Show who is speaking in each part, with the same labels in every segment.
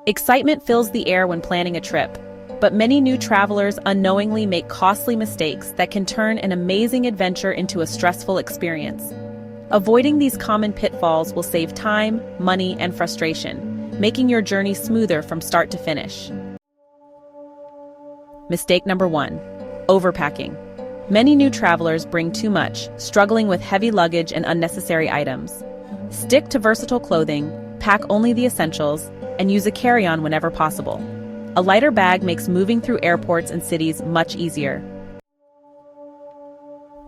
Speaker 1: Excitement fills the air when planning a trip, but many new travelers unknowingly make costly mistakes that can turn an amazing adventure into a stressful experience. Avoiding these common pitfalls will save time, money, and frustration, making your journey smoother from start to finish. Mistake number 1. Overpacking. Many new travelers bring too much, struggling with heavy luggage and unnecessary items. Stick to versatile clothing, pack only the essentials, and use a carry-on whenever possible. A lighter bag makes moving through airports and cities much easier.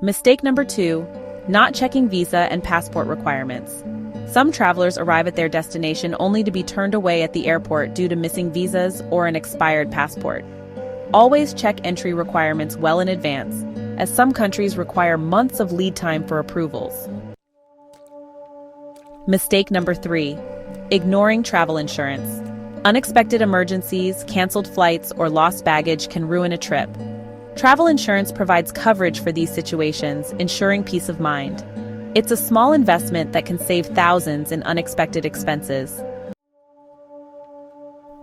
Speaker 1: Mistake number 2. Not checking visa and passport requirements. Some travelers arrive at their destination only to be turned away at the airport due to missing visas or an expired passport. Always check entry requirements well in advance, as some countries require months of lead time for approvals. Mistake number 3. Ignoring travel insurance. Unexpected emergencies, canceled flights, or lost baggage can ruin a trip. Travel insurance provides coverage for these situations, ensuring peace of mind. It's a small investment that can save thousands in unexpected expenses.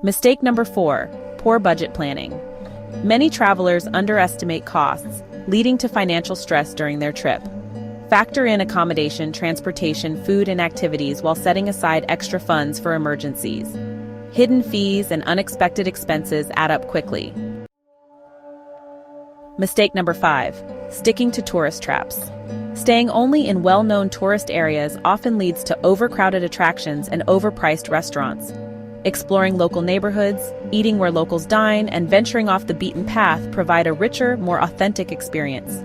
Speaker 1: Mistake number 4. Poor budget planning. Many travelers underestimate costs, leading to financial stress during their trip. Factor in accommodation, transportation, food, and activities while setting aside extra funds for emergencies. Hidden fees and unexpected expenses add up quickly. Mistake number 5. Sticking to tourist traps. Staying only in well-known tourist areas often leads to overcrowded attractions and overpriced restaurants. Exploring local neighborhoods, eating where locals dine, and venturing off the beaten path provide a richer, more authentic experience.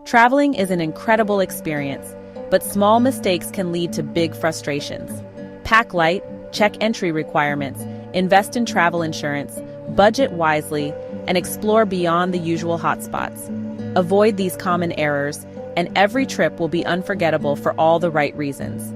Speaker 1: Traveling is an incredible experience, but small mistakes can lead to big frustrations. Pack light, check entry requirements, invest in travel insurance, budget wisely, and explore beyond the usual hotspots. Avoid these common errors, and every trip will be unforgettable for all the right reasons.